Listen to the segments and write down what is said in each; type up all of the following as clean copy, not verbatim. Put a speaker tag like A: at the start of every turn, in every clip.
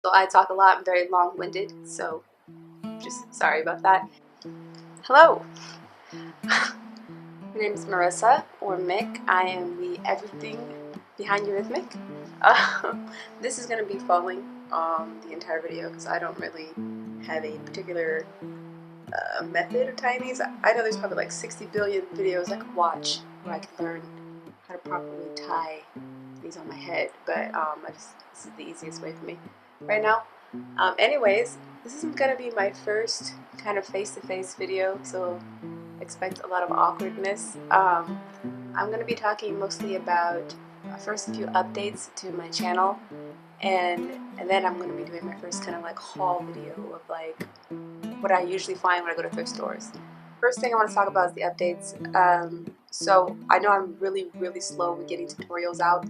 A: So I talk a lot, I'm very long-winded, so just sorry about that. Hello! My name is Marissa, or Mick. I am the everything behind Eurythmik. Uh, this is going to be following the entire video because I don't really have a particular method of tying these. I know there's probably like 60 billion videos I could watch where I could learn how to properly tie these on my head, but this is the easiest way for me right now. Anyways, this is going to be my first kind of face-to-face video, so expect a lot of awkwardness. I'm going to be talking mostly about first a few updates to my channel, and then I'm going to be doing my first kind of like haul video of like what I usually find when I go to thrift stores. First thing I want to talk about is the updates. So I know I'm really slow with getting tutorials out,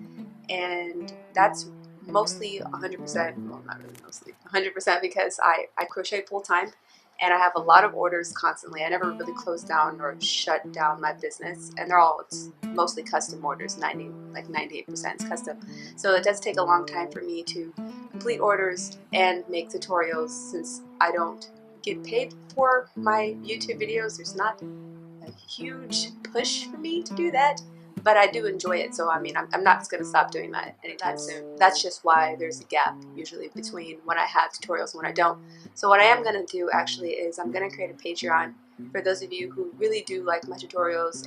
A: and that's mostly 100%, well not really mostly, 100% because I crochet full time and I have a lot of orders constantly. I never really close down or shut down my business, and it's mostly custom orders, 98% is custom. So it does take a long time for me to complete orders and make tutorials since I don't get paid for my YouTube videos. There's not a huge push for me to do that, but I do enjoy it, so I mean I'm not going to stop doing that anytime soon. That's just why there's a gap usually between when I have tutorials and when I don't. So what I am going to do actually is I'm going to create a Patreon for those of you who really do like my tutorials.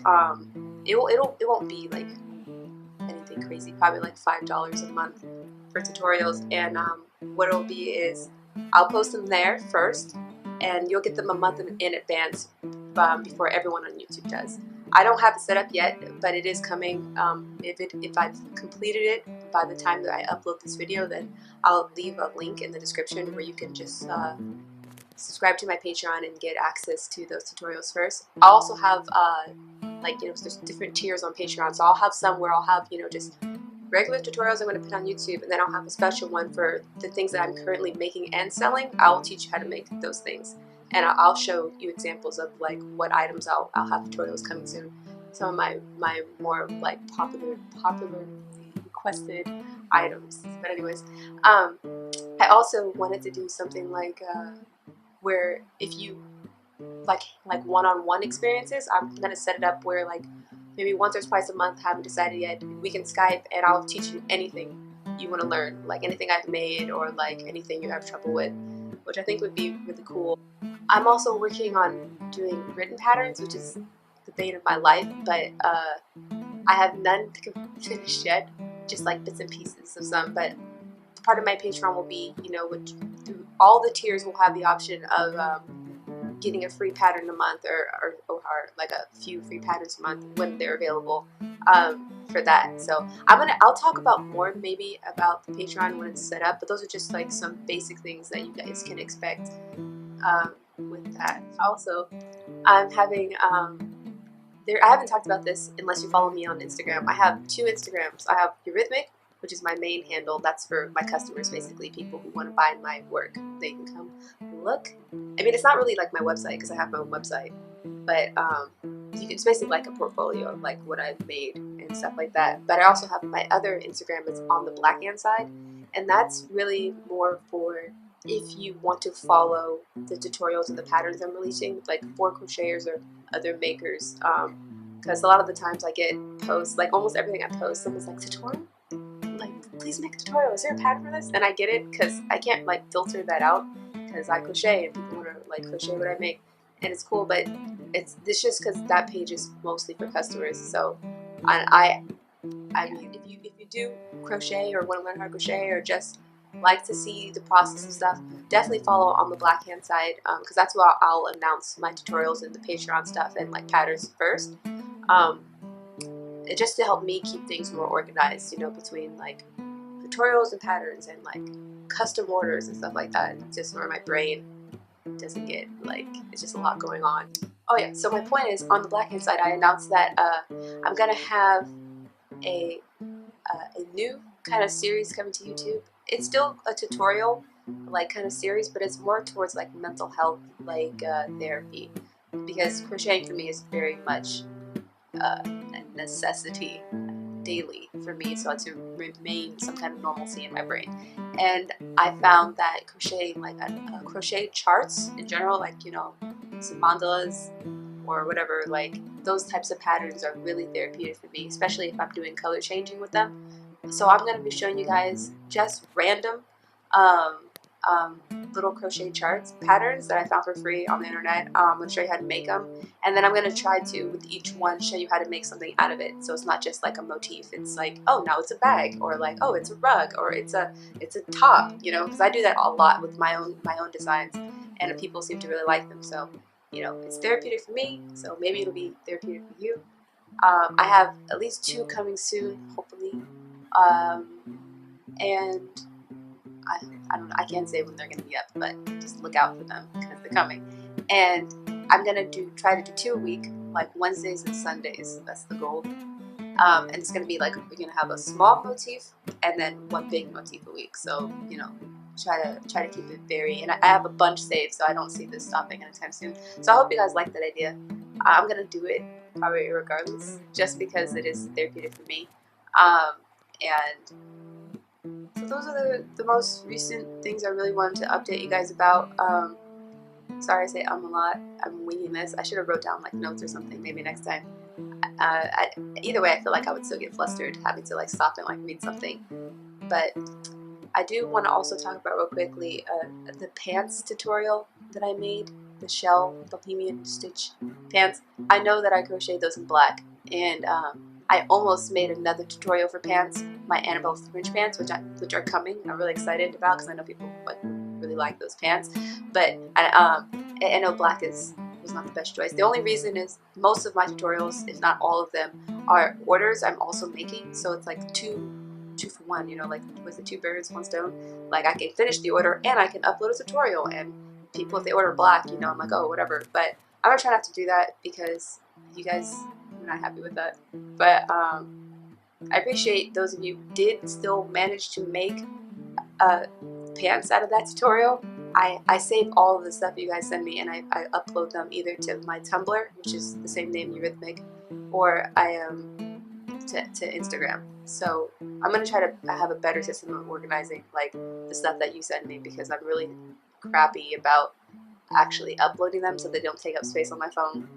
A: It won't be like anything crazy, probably like $5 a month for tutorials, and what it'll be is I'll post them there first, and you'll get them a month in advance before everyone on YouTube does. I don't have it set up yet, but it is coming. If I've completed it by the time that I upload this video, then I'll leave a link in the description where you can just subscribe to my Patreon and get access to those tutorials first. I also have there's different tiers on Patreon, so I'll have some where I'll have just regular tutorials I'm going to put on YouTube, and then I'll have a special one for the things that I'm currently making and selling. I'll teach you how to make those things, and I'll show you examples of like what items I'll have tutorials coming soon. Some of my more like popularly requested items. But anyways, I also wanted to do something like where if you like one-on-one experiences, I'm gonna set it up where like maybe once or twice a month, haven't decided yet, we can Skype and I'll teach you anything you want to learn, like anything I've made or like anything you have trouble with, which I think would be really cool. I'm also working on doing written patterns, which is the bane of my life, but I have none finished yet, just like bits and pieces of some. But part of my Patreon will be, which through all the tiers will have the option of getting a free pattern a month, or like a few free patterns a month when they're available for that. So I'll talk about more maybe about the Patreon when it's set up, but those are just like some basic things that you guys can expect with that. Also, I'm having I haven't talked about this unless you follow me on Instagram. I have two Instagrams. I have Eurythmik, which is my main handle. That's for my customers, basically people who want to buy my work. They can come look. I mean, it's not really like my website because I have my own website, but it's basically like a portfolio of like what I've made and stuff like that. But I also have my other Instagram that's on the Blackhand side, and that's really more for if you want to follow the tutorials and the patterns I'm releasing, like for crocheters or other makers. Because a lot of the times I get posts, like almost everything I post, someone's like, tutorial? Like, please make a tutorial. Is there a pattern for this? And I get it because I can't like filter that out because I crochet and people want to like crochet what I make, and it's cool. But it's just because that page is mostly for customers. So I mean, if you do crochet or want to learn how to crochet or just like to see the process and stuff, definitely follow on the Blackhand side because that's where I'll announce my tutorials and the Patreon stuff and like patterns first. Just to help me keep things more organized, between like tutorials and patterns and like custom orders and stuff like that. Just where my brain doesn't get like, it's just a lot going on. Oh yeah, so my point is on the Blackhand side, I announced that I'm gonna have a new kind of series coming to YouTube. It's still a tutorial like kind of series, but it's more towards like mental health, like therapy, because crocheting for me is very much a necessity. daily for me, so to remain some kind of normalcy in my brain. And I found that crocheting, like crochet charts in general, like, you know, some mandalas or whatever, like those types of patterns are really therapeutic for me, especially if I'm doing color changing with them. So I'm going to be showing you guys just random um, little crochet charts, patterns that I found for free on the internet. I'm going to show you how to make them, and then I'm going to try to, with each one, show you how to make something out of it. So it's not just like a motif. It's like, oh, now it's a bag, or like, oh, it's a rug, or it's a top. You know, because I do that a lot with my own designs, and people seem to really like them. So, you know, it's therapeutic for me. So maybe it'll be therapeutic for you. I have at least 2 coming soon, hopefully, and I don't know, I can't say when they're gonna be up, but just look out for them because they're coming. And I'm gonna try to do 2 a week, like Wednesdays and Sundays. That's the goal. And it's gonna be like, we're gonna have a small motif and then 1 big motif a week. So, you know, try to keep it very. And I have a bunch saved, so I don't see this stopping anytime soon. So I hope you guys like that idea. I'm gonna do it probably regardless, just because it is therapeutic for me. And so those are the most recent things I really wanted to update you guys about. Sorry I say a lot. I'm winging this. I should have wrote down like notes or something maybe next time. Either way, I feel like I would still get flustered having to like stop and like read something. But I do want to also talk about real quickly the pants tutorial that I made, the shell bohemian stitch pants. I know that I crocheted those in black, and I almost made another tutorial for pants, my Annabelle fringe pants, which are coming. I'm really excited about because I know people really like those pants. But I know black was not the best choice. The only reason is most of my tutorials, if not all of them, are orders I'm also making. So it's like two for one, you know, like, was it 2 birds, 1 stone? Like, I can finish the order and I can upload a tutorial, and people, if they order black, you know, I'm like, oh, whatever. But I'm gonna try not to do that because you guys are not happy with that. But I appreciate those of you who did still manage to make pants out of that tutorial. I save all of the stuff you guys send me, and I upload them either to my Tumblr, which is the same name, Eurythmik, or to Instagram. So I'm gonna try to have a better system of organizing like the stuff that you send me, because I'm really crappy about actually uploading them so they don't take up space on my phone.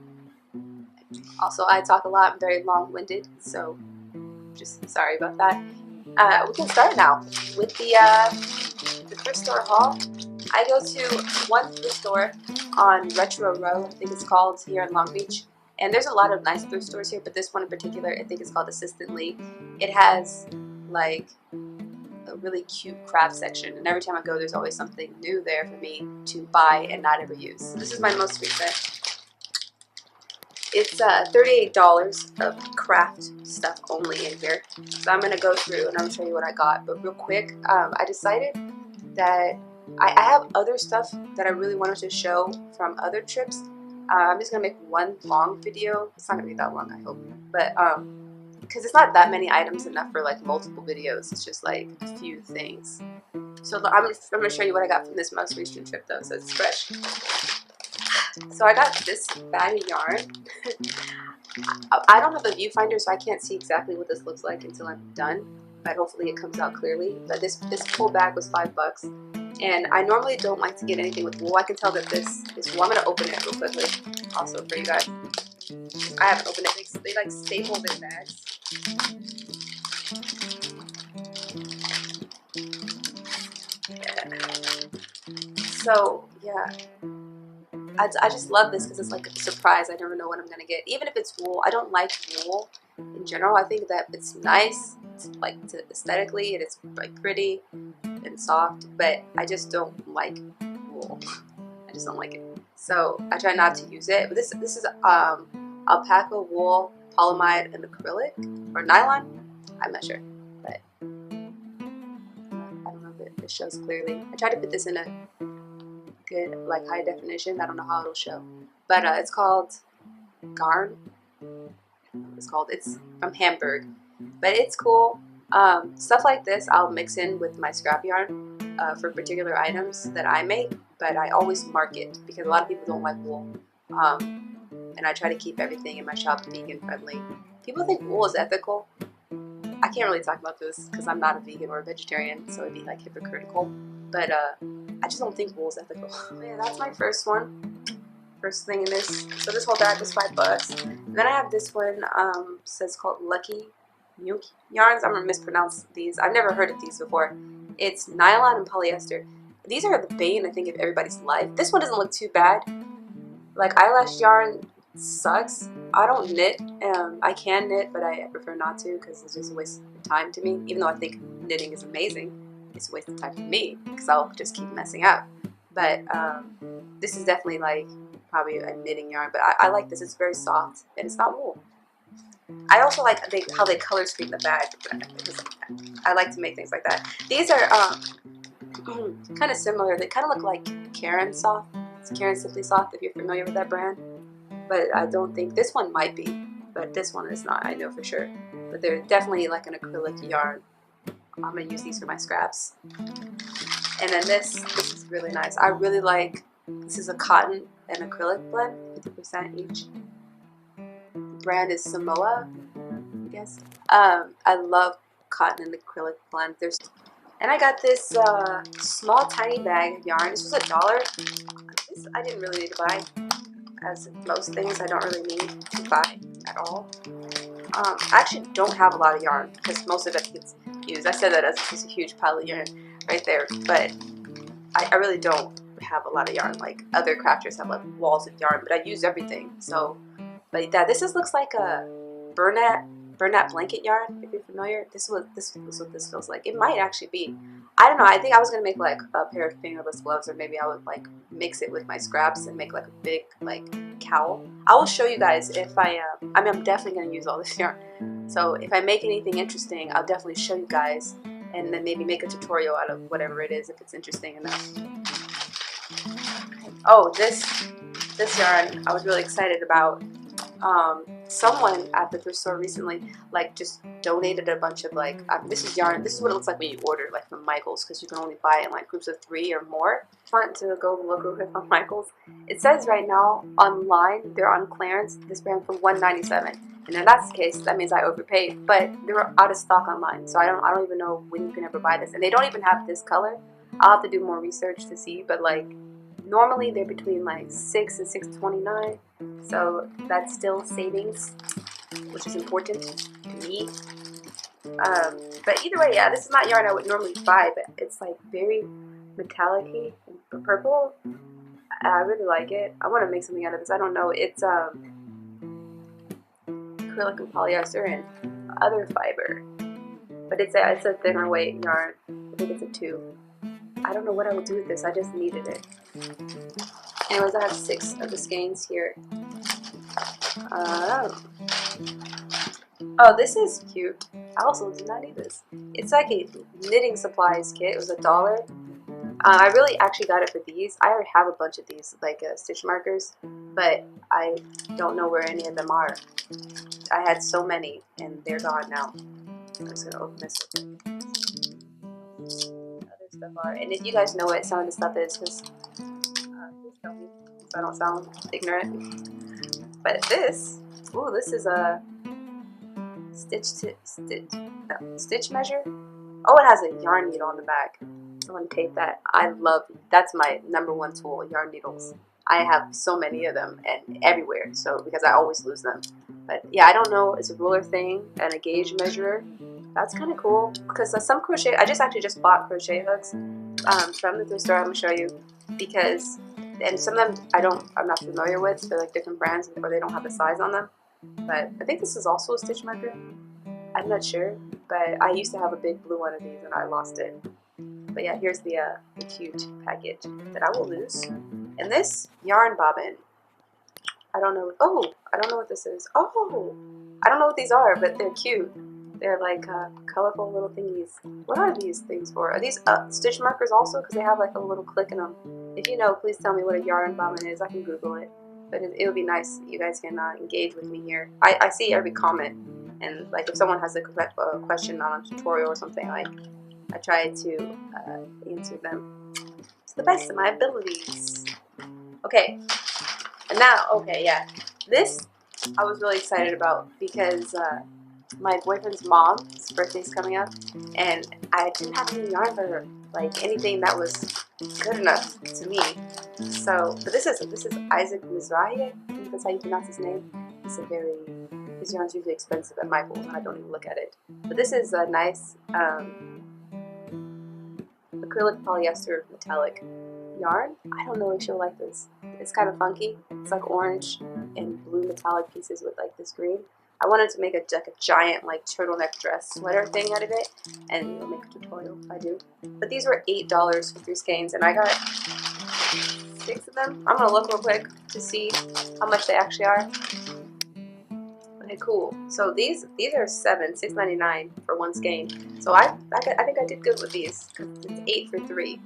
A: Also, I talk a lot. I'm very long-winded, so just sorry about that. We can start now with the thrift store haul. I go to one thrift store on Retro Row, I think it's called, here in Long Beach. And there's a lot of nice thrift stores here, but this one in particular, I think it's called Assistantly. It has like a really cute craft section, and every time I go, there's always something new there for me to buy and not ever use. So this is my most recent. It's $38 of craft stuff only in here. So I'm gonna go through and I'm gonna show you what I got. But real quick, I decided that I have other stuff that I really wanted to show from other trips. I'm just gonna make one long video. It's not gonna be that long, I hope, but because it's not that many items enough for like multiple videos. It's just like a few things. So I'm gonna show you what I got from this most recent trip though, so it's fresh. So I got this bag of yarn. I don't have a viewfinder, so I can't see exactly what this looks like until I'm done, but hopefully it comes out clearly. But this whole bag was $5. And I normally don't like to get anything with wool. I can tell that this is wool. I'm going to open it real quickly also for you guys. I haven't opened it. They like staple their bags. So, yeah. I just love this because it's like a surprise. I never know what I'm going to get. Even if it's wool, I don't like wool in general. I think that it's nice, like aesthetically, and it's like pretty and soft, but I just don't like wool. I just don't like it. So I try not to use it. But this is alpaca, wool, polyamide, and acrylic or nylon. I'm not sure, but I don't know if it shows clearly. I tried to put this in a good like high definition. I don't know how it'll show, but it's called Garn. It's from Hamburg, but it's cool. Stuff like this I'll mix in with my scrap yarn for particular items that I make, but I always mark it because a lot of people don't like wool, and I try to keep everything in my shop vegan friendly. People think wool is ethical. I can't really talk about this because I'm not a vegan or a vegetarian, so it'd be like hypocritical. But I just don't think wool is ethical. Yeah, that's my first one. First thing in this. So this whole bag was $5. And then I have this one. Says called Lucky Nuke yarns. I'm gonna mispronounce these. I've never heard of these before. It's nylon and polyester. These are the bane, I think, of everybody's life. This one doesn't look too bad. Like, eyelash yarn sucks. I don't knit. I can knit, but I prefer not to because it's just a waste of time to me. Even though I think knitting is amazing, it's a waste of time for me because I'll just keep messing up. But this is definitely like probably a knitting yarn. But I like this. It's very soft and it's not wool. I also like how they color screen the bag. I like to make things like that. These are kind of similar. They kind of look like Karen Soft. It's Karen Simply Soft if you're familiar with that brand. But I don't think this one might be, but this one is not. I know for sure. But they're definitely like an acrylic yarn. I'm gonna use these for my scraps. And then this is really nice. I really like. This is a cotton and acrylic blend, 50% each. The brand is Samoa, I guess. I love cotton and acrylic blend. And I got this small tiny bag of yarn. This was $1. This I didn't really need to buy. As most things, I don't really need to buy at all. I actually don't have a lot of yarn because most of it gets used. I said that as it's a huge pile of yarn right there, but I really don't have a lot of yarn. Like other crafters have like walls of yarn, but I use everything. So, but yeah, looks like a Bernat blanket yarn. If you're familiar, this is what this feels like. It might actually be. I don't know. I think I was gonna make like a pair of fingerless gloves, or maybe I would like mix it with my scraps and make like a big like cowl. I will show you guys if I mean, I'm definitely gonna use all this yarn. So if I make anything interesting, I'll definitely show you guys, and then maybe make a tutorial out of whatever it is if it's interesting enough. Oh, this yarn I was really excited about. Someone at the thrift store recently like just donated a bunch of like this is yarn. This is what it looks like when you order like from Michaels, because you can only buy it in like groups of 3 or more. I want to go look real quick on Michaels. It says right now online they're on clearance. This brand for $1.97, and if that's the case, that means I overpaid. But they're out of stock online, so I don't even know when you can ever buy this. And they don't even have this color. I'll have to do more research to see, but like normally they're between like $6 and $6.29. So that's still savings, which is important to me. But either way, yeah, this is not yarn I would normally buy, but it's like very metallic-y and purple. I really like it. I want to make something out of this. I don't know. It's acrylic and polyester and other fiber, but it's a thinner weight yarn. I think it's a 2. I don't know what I would do with this. I just needed it. Anyways, I have 6 of the skeins here. Oh, this is cute. I also did not need this. It's like a knitting supplies kit. It was $1. I really actually got it for these. I already have a bunch of these, like stitch markers, but I don't know where any of them are. I had so many, and they're gone now. I'm just gonna open this. Other stuff are, and if you guys know what some of the stuff is, just please tell me so I don't sound ignorant. But this, ooh, this is a stitch measure. Oh, it has a yarn needle on the back. I want to tape that. That's my #1 tool, yarn needles. I have so many of them and everywhere, so because I always lose them. But yeah, I don't know. It's a ruler thing and a gauge measurer. That's kind of cool because some crochet. I actually just bought crochet hooks from the thrift store. I'm gonna show you because, and some of them I'm not familiar with. They're like different brands or they don't have the size on them. But I think this is also a stitch marker. I'm not sure, but I used to have a big blue one of these and I lost it. But yeah, here's the cute package that I will lose. And this yarn bobbin, I don't know. Oh, I don't know what this is. Oh, I don't know what these are, but they're cute. They're like colorful little thingies. What are these things for? Are these stitch markers also? Because they have like a little click in them. If you know, please tell me what a yarn bobbin is. I can Google it. But it would be nice if you guys can engage with me here. I see every comment. And like if someone has a question on a tutorial or something, I try to answer them to the best of my abilities. Okay, and now, okay, yeah, this I was really excited about because my boyfriend's mom's birthday's coming up, and I didn't have any yarn for her, like anything that was good enough to me. So, but this is Isaac Mizrahi. I think that's how you pronounce his name. His yarn's usually expensive at Michael's, and I don't even look at it. But this is a nice acrylic polyester metallic yarn. I don't know if you'll like this. It's kind of funky. It's like orange and blue metallic pieces with like this green. I wanted to make a giant like turtleneck dress sweater thing out of it, and make a tutorial if I do. But these were $8 for 3 skeins, and I got 6 of them. I'm gonna look real quick to see how much they actually are. Okay, cool. So these are $6.99 for 1 skein. So I think I did good with these. It's 8 for 3.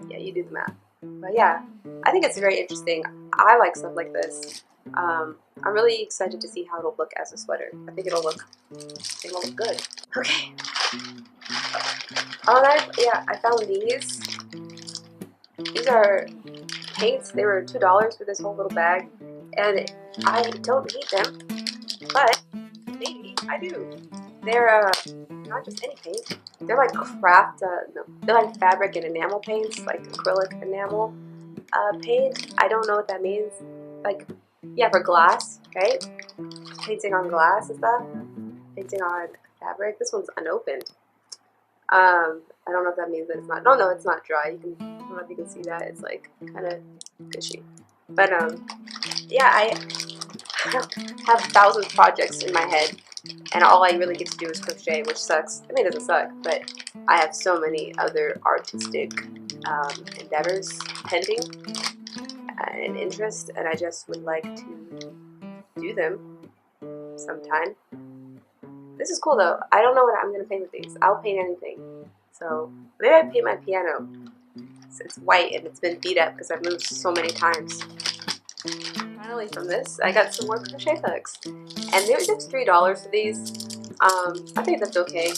A: Yeah, you do the math. But yeah, I think it's very interesting. I like stuff like this. I'm really excited to see how it'll look as a sweater. I think it'll look good. Okay. Oh, I found these. These are paints. They were $2 for this whole little bag, and I don't need them, but maybe I do. They're not just any paint. They're like craft. They're like fabric and enamel paints, like acrylic enamel paint. I don't know what that means. Like, yeah, for glass, right? Painting on glass and stuff. Painting on fabric. This one's unopened. I don't know if that means that it's not. No, it's not dry. You can. I don't know if you can see that. It's like kind of gushy. But yeah, I have thousands of projects in my head, and all I really get to do is crochet, which sucks. I mean, it doesn't suck, but I have so many other artistic endeavors pending and interest, and I just would like to do them sometime. This is cool though. I don't know what I'm gonna paint with these. I'll paint anything. So maybe I paint my piano. It's white and it's been beat up because I've moved so many times. Finally, from this, I got some more crochet hooks, and they were just $3 for these. I think that's okay.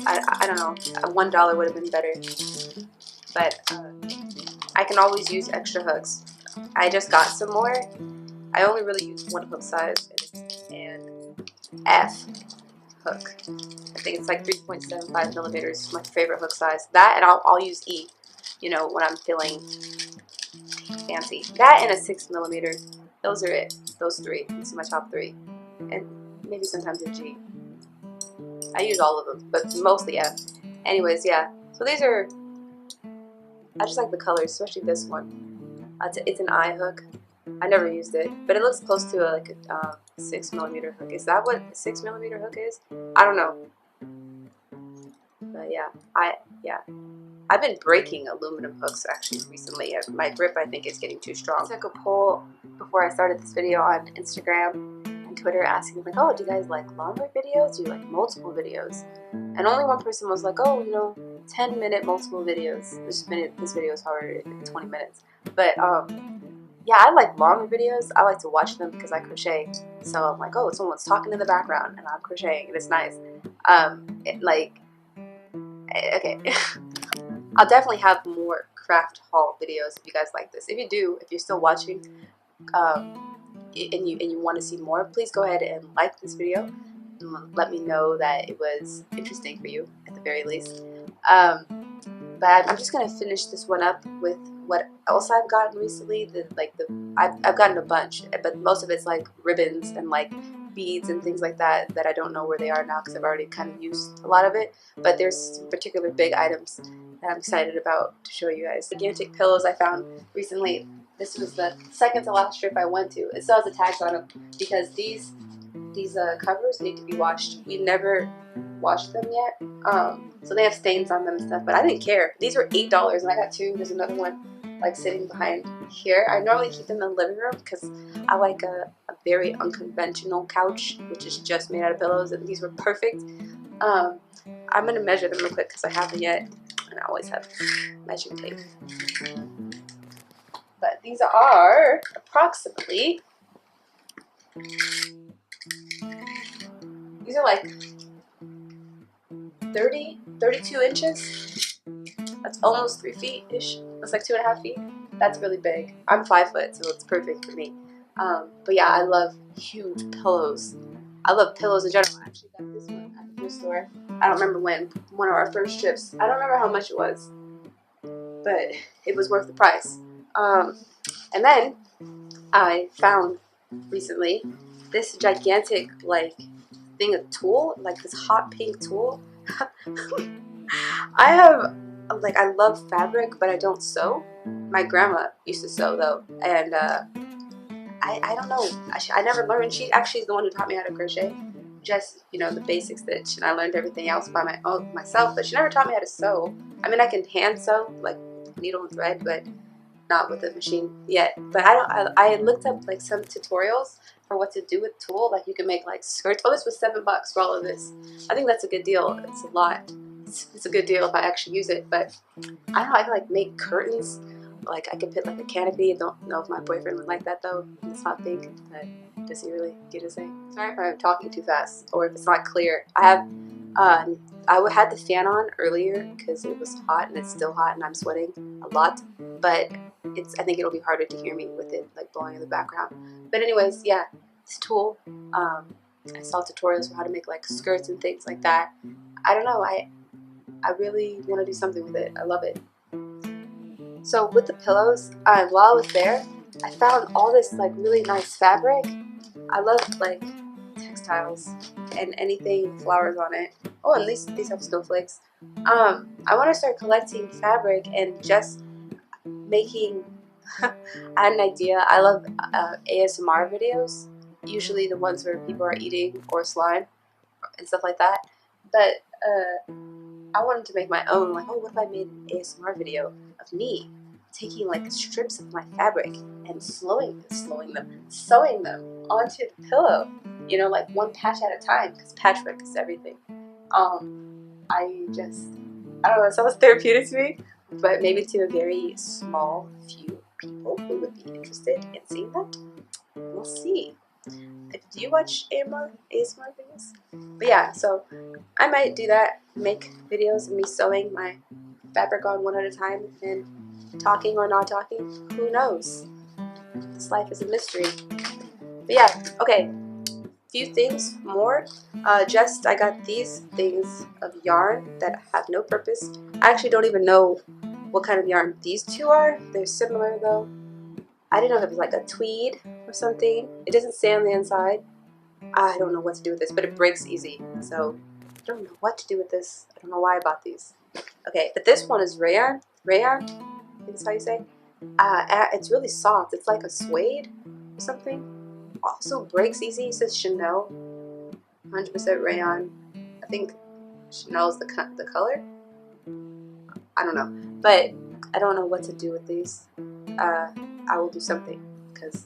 A: I don't know. $1 would have been better, but I can always use extra hooks. I just got some more. I only really use 1 hook size, and F hook. I think it's like 3.75 millimeters. My favorite hook size. That, and I'll use E. You know, when I'm feeling fancy. That and a 6 millimeter. Those are it. Those 3. These are my top 3, and maybe sometimes a G. I use all of them, but mostly F. Anyways, yeah. So these are. I just like the colors, especially this one. It's an I hook. I never used it, but it looks close to like a 6 millimeter hook. Is that what a 6 millimeter hook is? I don't know. But yeah, I've been breaking aluminum hooks actually recently. My grip, I think, is getting too strong. I took a poll before I started this video on Instagram and Twitter asking like, oh, do you guys like longer videos? Do you like multiple videos? And only one person was like, oh, 10-minute multiple videos. This video is already 20 minutes. But yeah, I like longer videos. I like to watch them because I crochet. So I'm like, oh, someone's talking in the background and I'm crocheting and it's nice. Okay. I'll definitely have more craft haul videos if you guys like this. If you do, if you're still watching, and you want to see more, please go ahead and like this video and let me know that it was interesting for you at the very least. But I'm just gonna finish this one up with what else I've gotten recently. I've gotten a bunch, but most of it's like ribbons and like beads and things like that I don't know where they are now because I've already kind of used a lot of it. But there's some particular big items that I'm excited about to show you guys. The gigantic pillows I found recently. This was the second to last trip I went to. It still has the tags on them because these covers need to be washed. We've never washed them yet, so they have stains on them and stuff, but I didn't care. These were $8 and I got 2. There's another one like sitting behind here. I normally keep them in the living room because I like a very unconventional couch, which is just made out of pillows, and these were perfect. I'm going to measure them real quick because I haven't yet, and I always have measuring tape. But these are approximately, these are like 32 inches. That's almost 3 feet-ish. That's like 2.5 feet. That's really big. I'm 5 foot, so it's perfect for me. But yeah, I love huge pillows. I love pillows in general. I actually got this one at the thrift store. I don't remember when, one of our first trips. I don't remember how much it was, but it was worth the price. And then I found recently this gigantic like thing of tulle, like this hot pink tulle. I have like, I love fabric, but I don't sew. My grandma used to sew though, and I don't know. I never learned. She actually is the one who taught me how to crochet. Just, you know, the basic stitch, and I learned everything else by myself. But she never taught me how to sew. I mean, I can hand sew like needle and thread, but not with the machine yet. But I looked up like some tutorials for what to do with tulle. Like you can make like skirts. Oh, this was $7 for all of this. I think that's a good deal. It's a lot. It's a good deal if I actually use it. But I don't know. I can like make curtains. Like I could put like a canopy. I don't know if my boyfriend would like that though. It's hot pink. But does he really get his thing? Sorry if I'm talking too fast or if it's not clear. I have I had the fan on earlier because it was hot and it's still hot and I'm sweating a lot. But I think it'll be harder to hear me with it like blowing in the background. But anyways, yeah, this tulle. I saw tutorials for how to make like skirts and things like that. I don't know. I really want to do something with it. I love it. So with the pillows, while I was there, I found all this like really nice fabric. I love like textiles and anything with flowers on it. Oh, and these have snowflakes. I want to start collecting fabric and just making. I had an idea. I love ASMR videos, usually the ones where people are eating or slime and stuff like that. But I wanted to make my own. Like, oh, what if I made an ASMR video of me taking like strips of my fabric and sewing them onto the pillow. You know, like one patch at a time, because patchwork is everything. I don't know, it sounds therapeutic to me, but maybe to a very small few people who would be interested in seeing that. We'll see. Do you watch ASMR videos? But yeah, so I might do that, make videos of me sewing my fabric on one at a time and talking or not talking. Who knows? This life is a mystery. But yeah, okay. Few things more. I got these things of yarn that have no purpose. I actually don't even know what kind of yarn these two are. They're similar though. I didn't know if it was like a tweed or something. It doesn't say on the inside. I don't know what to do with this, but it breaks easy. So I don't know what to do with this. I don't know why I bought these. Okay, but this one is rayon. Rayon, I think that's how you say. It's really soft. It's like a suede or something. Also breaks easy. It says Chanel, 100% rayon. I think Chanel's the color. I don't know, but I don't know what to do with these. I will do something because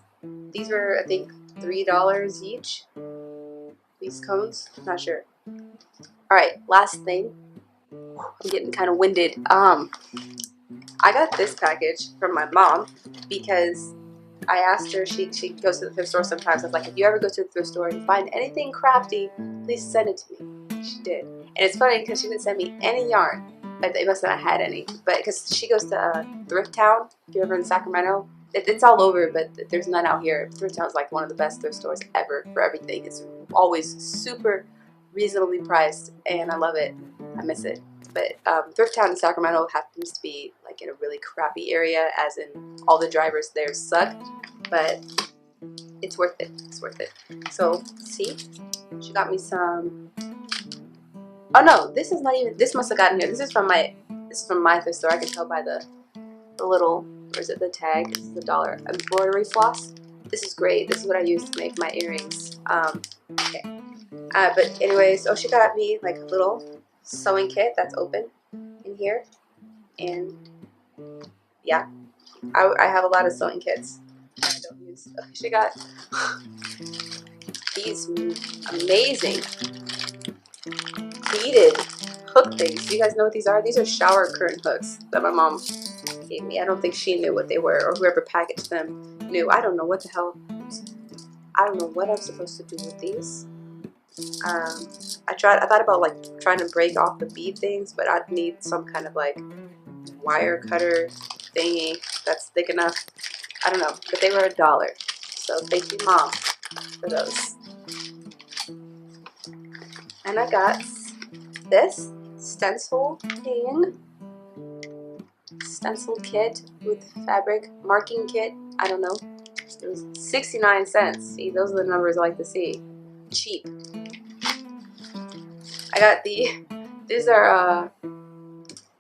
A: these were, I think, $3 each. These cones, not sure. All right, last thing. I'm getting kind of winded. I got this package from my mom because I asked her, she goes to the thrift store sometimes. I was like, if you ever go to the thrift store and find anything crafty, please send it to me. She did. And it's funny because she didn't send me any yarn, but they must not have had any. But because she goes to Thrift Town, if you're ever in Sacramento, it's all over, but there's none out here. Thrift Town is like one of the best thrift stores ever for everything. It's always super reasonably priced, and I love it. I miss it. But Thrift Town in Sacramento happens to be like in a really crappy area, as in all the drivers there suck. But it's worth it. It's worth it. So see, she got me some. Oh no, this is not even. This must have gotten here. This is from my thrift store. I can tell by the little. Or is it the tag? This is the dollar embroidery floss. This is great. This is what I use to make my earrings. Okay. But anyways, oh, she got me like a little sewing kit that's open in here, and yeah, I have a lot of sewing kits I don't use. She got these amazing beaded hook things. Do you guys know what these are? These are shower curtain hooks that my mom gave me. I don't think she knew what they were, or whoever packaged them knew. I don't know what the hell. I don't know what I'm supposed to do with these. I thought about like trying to break off the bead things, but I'd need some kind of like wire cutter thingy that's thick enough. I don't know, but they were $1. So thank you, Mom, for those. And I got this stencil kit with fabric marking kit. I don't know. It was 69 cents. See, those are the numbers I like to see. Cheap. I got these are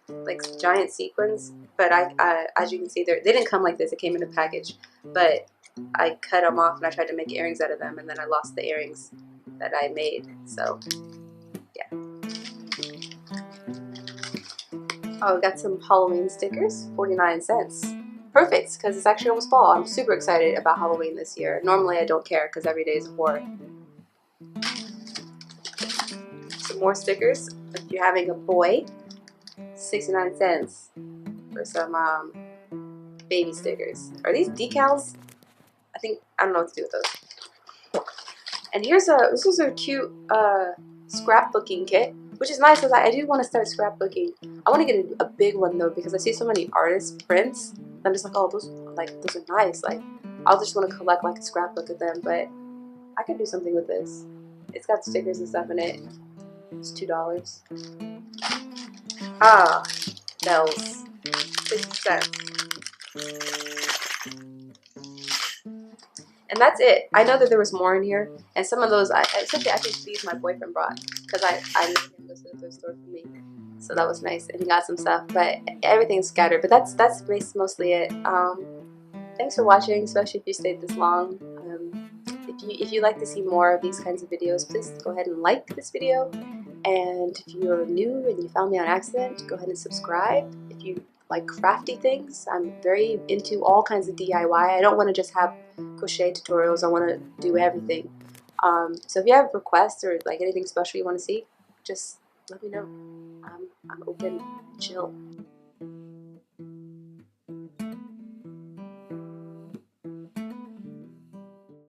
A: like giant sequins, but I as you can see, they didn't come like this. It came in a package, but I cut them off and I tried to make earrings out of them, and then I lost the earrings that I made. So yeah. Oh, got some Halloween stickers, 49 cents. Perfect, because it's actually almost fall. I'm super excited about Halloween this year. Normally I don't care because every day is a horror. Some more stickers. If you're having a boy, 69 cents for some baby stickers. Are these decals? I don't know what to do with those. And this is a cute scrapbooking kit, which is nice because I do want to start scrapbooking. I want to get a big one though because I see so many artist prints. I'm just like, oh, those are nice. Like, I'll just want to collect like a scrapbook of them. But I could do something with this. It's got stickers and stuff in it. It's $2. Ah, bells, 50 cents. And that's it. I know that there was more in here, and some of those, especially I think these my boyfriend brought because I made him go to the thrift store for me, so that was nice, and he got some stuff. But everything's scattered. But that's mostly it. Thanks for watching, especially if you stayed this long. If you like to see more of these kinds of videos, please go ahead and like this video. And if you're new and you found me on accident, go ahead and subscribe. If you like crafty things, I'm very into all kinds of DIY. I don't want to just have crochet tutorials. I want to do everything. So if you have requests or like anything special you want to see, just let me know. I'm open, chill.